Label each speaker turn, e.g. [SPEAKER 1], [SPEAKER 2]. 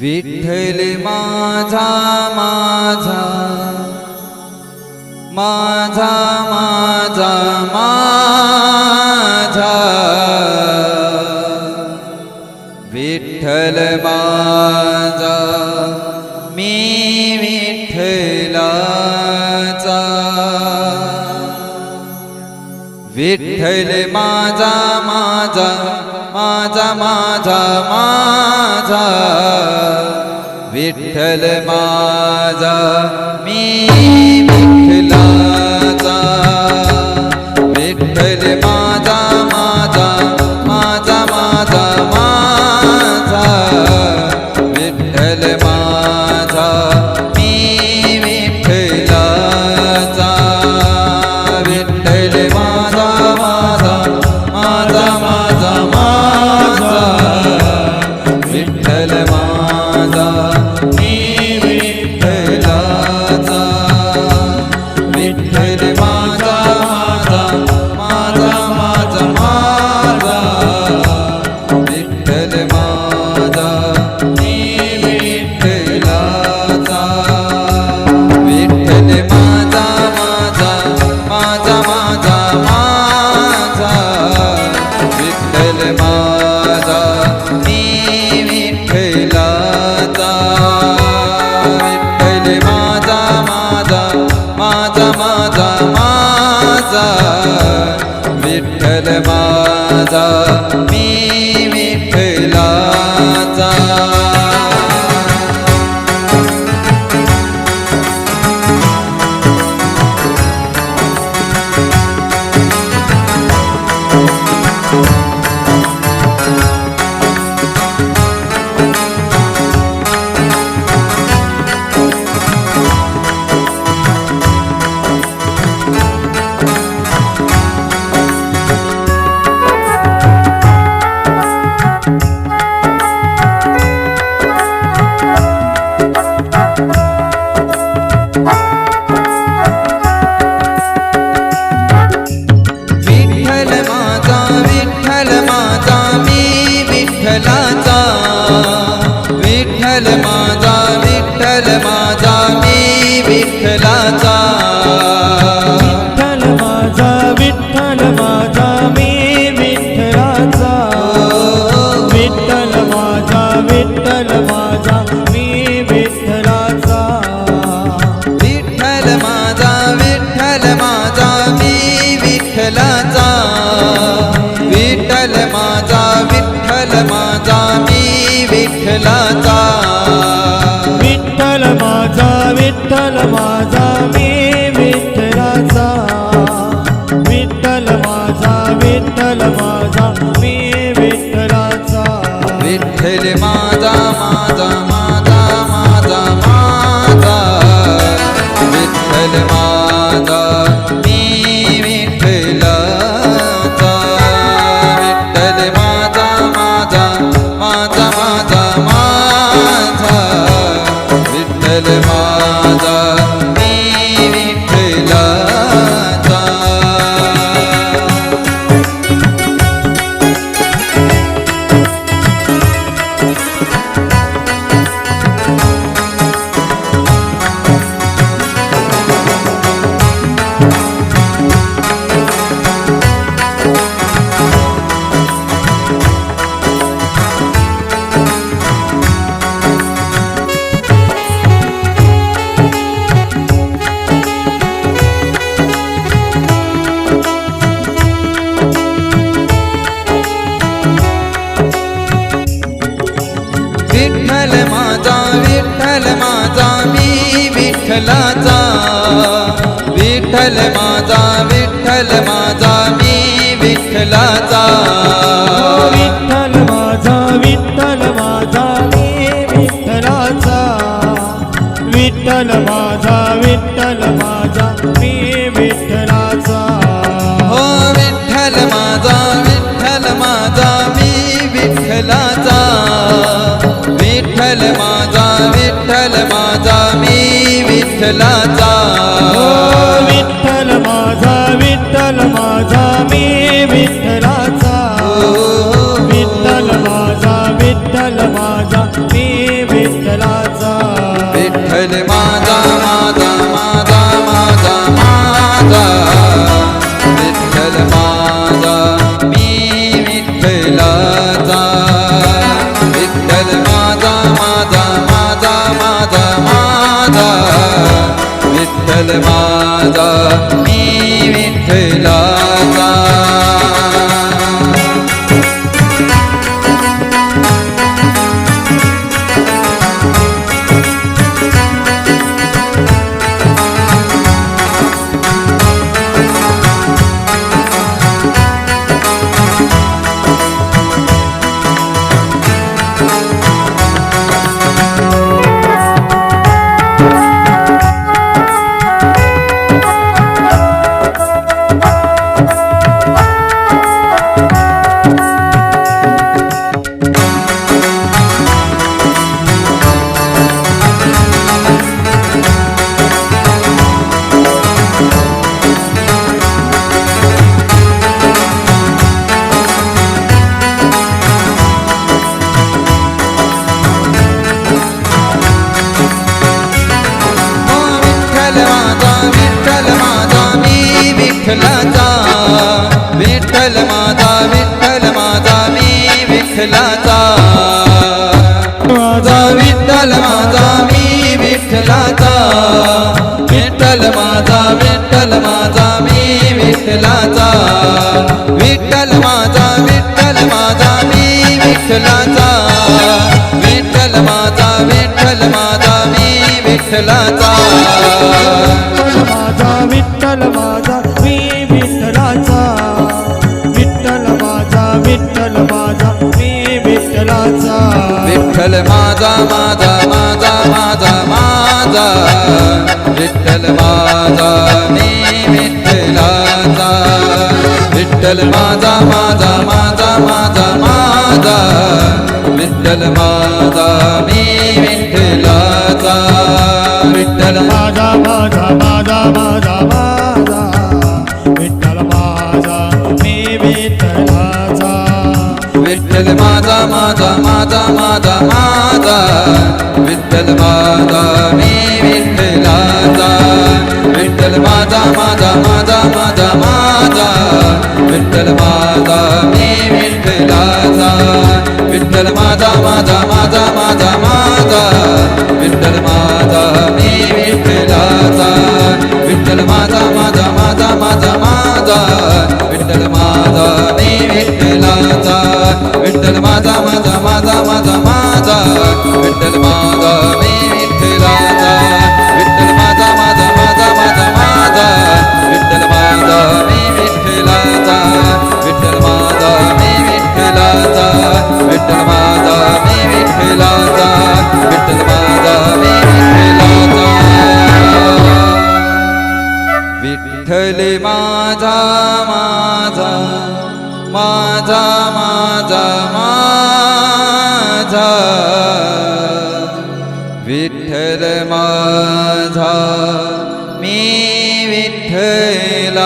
[SPEAKER 1] विठ्ठल माझा माझा माझा माझा माझा विठ्ठल माझा मी विठ्ठलाचा विठ्ठल माझा माझा माझा माझा माझा विठ्ठल माझा मी विठ्ठलाचा विठ्ठल माझा माझा माझा माझा माझा विठ्ठल माझा मी विठ्ठलाचा विठ्ठल माझा माझा माझा माझा माझा विठ्ठल माझा मी विठ्ठलाचा विठ्ठल माझा माझा माझा माझा विठ्ठल माझा मी विठ्ठलाचा विठ्ठल माझा माझा माझा माझा विठ्ठल माझा मी विठ्ठलाचा विठ्ठल माझा माझा माझा माझा विठ्ठल माझा मी विठ्ठलाचा विठ्ठल माझा विठ्ठल माझा मी विठ्ठलाचा
[SPEAKER 2] विठ्ठल माझा विठ्ठल माझा मी विठ्ठलाचा विठ्ठल माझा विठ्ठल माझा मी विठ्ठलाचा
[SPEAKER 1] विठ्ठल माझा विठ्ठल माझा मी विठ्ठलाचा विठ्ठल माझा विठ्ठल माझा मी विठ्ठलाचा
[SPEAKER 2] विठ्ठल माझा विठ्ठल माझा मी विठ्ठलाचा विठ्ठल माझा विठ्ठल माझा मी विठ्ठलाचा
[SPEAKER 1] विठ्ठल माझा माझा माझा माझा माझा विठ्ठल माझा मी विठ्ठलाचा विठ्ठल माझा माझा माझा माझा माझा विठ्ठल माझा मी विठ्ठलाचा विठ्ठल माझा विठ्ठल माझा मी विठ्ठलाचा विठ्ठल माझा विठ्ठल माझा मी विठ्ठलाचा
[SPEAKER 2] विठ्ठल माझा विठ्ठल माझा मी विठ्ठलाचा विठ्ठल माझा विठ्ठल माझा मी विठ्ठलाचा
[SPEAKER 1] हो विठ्ठल माझा विठ्ठल माझा मी विठ्ठलाचा विठ्ठल माझा विठ्ठल माझा मी विठ्ठलाचा
[SPEAKER 2] विठ्ठल माझा विठ्ठल माझा मी विठ्ठलाचा विठ्ठल माझा विठ्ठल माझा मी विठ्ठलाचा
[SPEAKER 1] विठ्ठल माझा मी विठ्ठलाचा विठ्ठलाचा विठ्ठल माझा मी विठ्ठलाचा माझा विठ्ठल माझा मी विठ्ठलाचा विठ्ठल माझा मी विठ्ठलाचा विठ्ठल माझा मी विठ्ठलाचा विठ्ठल माझा मी विठ्ठलाचा
[SPEAKER 2] विठ्ठल माझा मी विठ्ठलाचा विठ्ठल माझा मी विठ्ठलाचा
[SPEAKER 1] विठ्ठल माझा विठ्ठल माझा मी विठ्ठलाचा विठ्ठल माझा विठ्ठल माझा मी विठ्ठलाचा विठ्ठल
[SPEAKER 2] माझा विठ्ठल माझा मी विठ्ठलाचा
[SPEAKER 1] विठ्ठल माझा विठ्ठल माझा मी विठ्ठलाचा विठ्ठल माझा विठ्ठल माझा मी विठ्ठलाचा विठ्ठल माझा विठ्ठल माझा मी विठ्ठलाचा विठ्ठल माझा विठ्ठल माझा मी विठ्ठलाचा विठ्ठल माझा विठ्ठल माझा मी विठ्ठलाचा विठ्ठल माझा विठ्ठल माझा मी विठ्ठलाचा विठ्ठल माझा मी विठ्ठलाचा विठ्ठल माझा मी विठ्ठलाचा विठ्ठल माझा मी विठ्ठलाचा विठ्ठल माझा विठ्ठल माझा मी विठ्ठलाचा